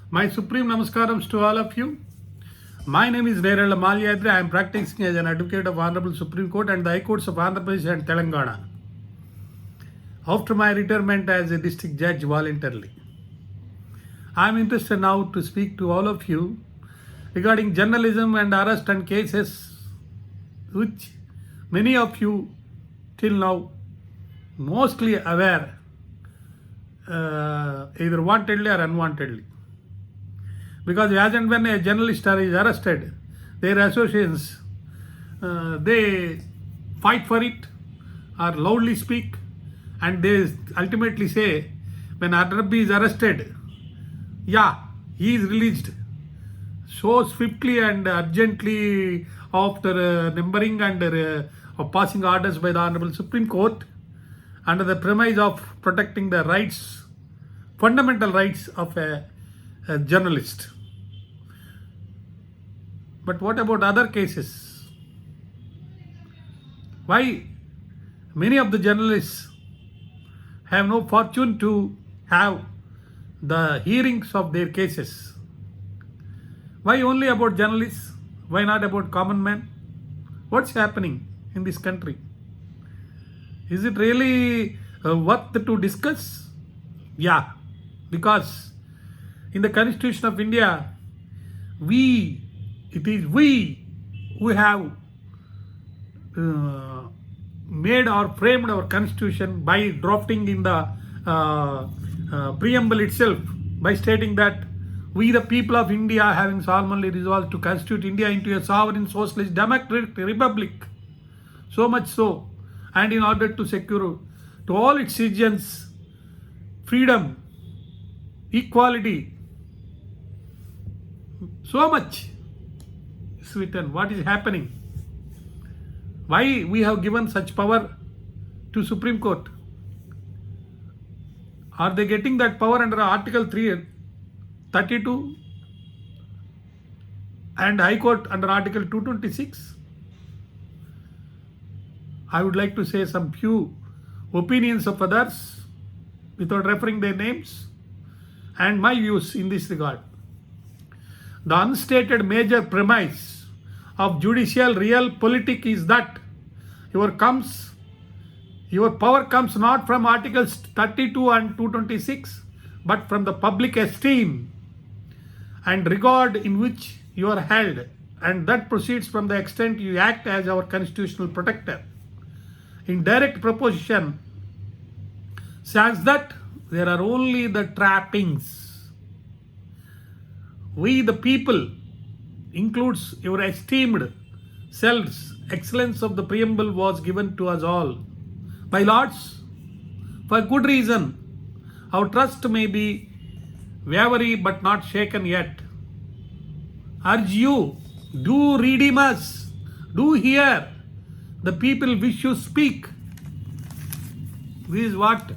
My supreme namaskarams to all of you. My name is Nerala Malyadri. I am practicing as an advocate of Honorable Supreme Court and the High Courts of Andhra Pradesh and Telangana. After my retirement as a district judge voluntarily, I am interested now to speak to all of you regarding journalism and arrest and cases which many of you till now mostly aware either wantedly or unwantedly. Because as and when a journalist is arrested, their associations, they fight for it or loudly speak, and they ultimately say, when Adrabbi is arrested, yeah, he is released so swiftly and urgently after numbering and passing orders by the Honorable Supreme Court under the premise of protecting the rights, fundamental rights of a journalist. But what about other cases? Why many of the journalists have no fortune to have the hearings of their cases? Why only about journalists? Why not about common man? What's happening in this country? Is it really worth to discuss? Yeah, because in the Constitution of India, it is we who have made or framed our constitution by drafting in the preamble itself by stating that we the people of India having solemnly resolved to constitute India into a sovereign socialist democratic republic. So much so, and in order to secure to all its citizens freedom, equality, so much is written. What is happening? Why we have given such power to Supreme Court? Are they getting that power under Article 32 and High Court under Article 226? I would like to say some few opinions of others without referring their names and my views in this regard. The unstated major premise of judicial realpolitik is that your power comes not from Articles 32 and 226 but from the public esteem and regard in which you are held, and that proceeds from the extent you act as our constitutional protector. In direct proposition says that there are only the trappings. We the people includes your esteemed selves. Excellence of the preamble was given to us all. My lords, for good reason, our trust may be wavering but not shaken yet. Urge you, do redeem us, do hear. The people wish you speak. This is what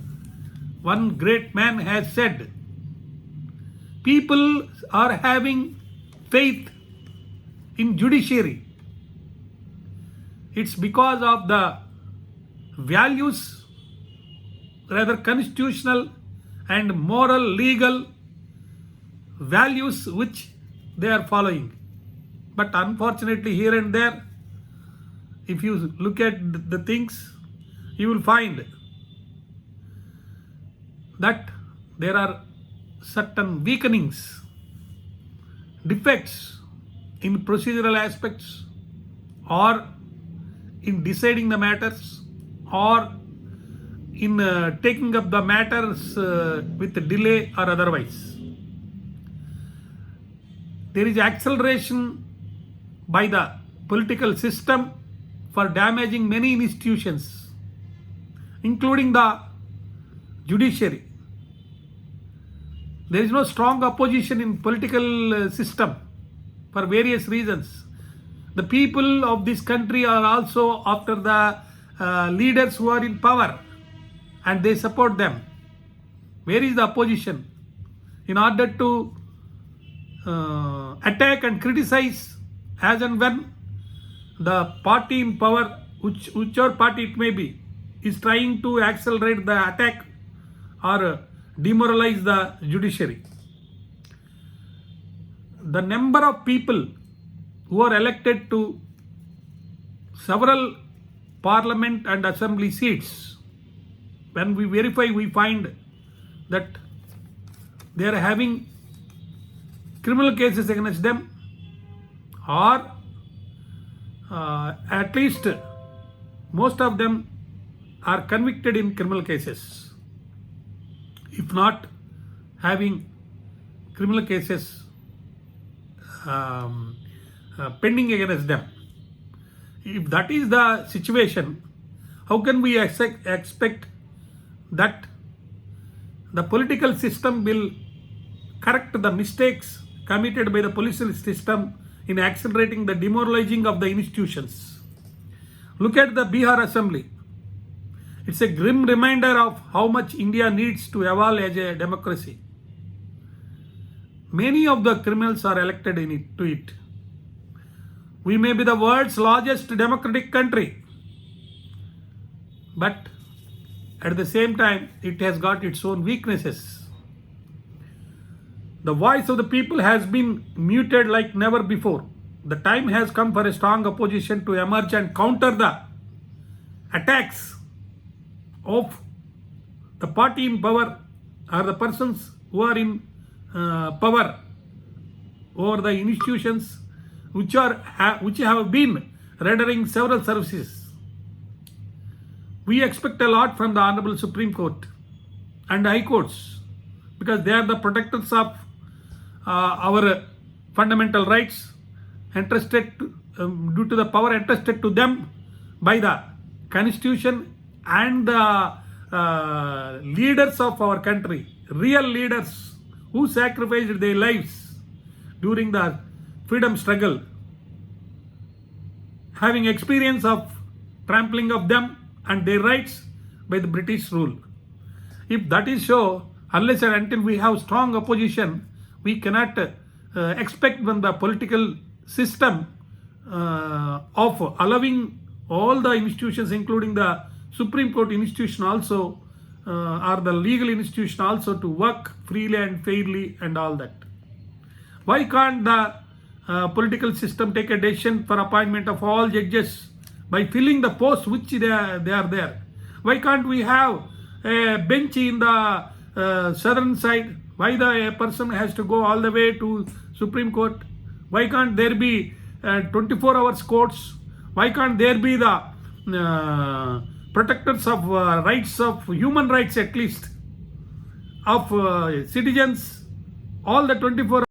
one great man has said. People are having faith in judiciary. It's because of the values, rather constitutional and moral, legal values which they are following. But unfortunately, here and there, if you look at the things, you will find that there are certain weakenings, defects in procedural aspects or in deciding the matters or in taking up the matters with delay or otherwise. There is acceleration by the political system for damaging many institutions, including the judiciary. There is no strong opposition in political system for various reasons. The people of this country are also after the leaders who are in power and they support them. Where is the opposition? In order to attack and criticize as and when the party in power, whichever party it may be, is trying to accelerate the attack or demoralize the judiciary. the number of people who are elected to several parliament and assembly seats, when we verify, we find that they are having criminal cases against them, or at least most of them are convicted in criminal cases, if not having criminal cases pending against them. If that is the situation, how can we expect that the political system will correct the mistakes committed by the political system in accelerating the demoralizing of the institutions? Look at the Bihar Assembly. It's a grim reminder of how much India needs to evolve as a democracy. Many of the criminals are elected to it. We may be the world's largest democratic country, but at the same time, it has got its own weaknesses. The voice of the people has been muted like never before. The time has come for a strong opposition to emerge and counter the attacks of the party in power or the persons who are in power over the institutions which have been rendering several services. We expect a lot from the Honorable Supreme Court and High Courts, because they are the protectors of our fundamental rights entrusted due to the power entrusted to them by the Constitution, and the leaders of our country, real leaders who sacrificed their lives during the freedom struggle, having experience of trampling of them and their rights by the British rule. If that is so, unless and until we have strong opposition, we cannot expect when the political system of allowing all the institutions, including the Supreme Court institution also, or the legal institution also, to work freely and fairly and all that. Why can't the political system take a decision for appointment of all judges by filling the posts which they are there? Why can't we have a bench in the southern side? Why the person has to go all the way to Supreme Court? Why can't there be 24 hours courts? Why can't there be the protectors of rights, of human rights at least, of citizens, all the 24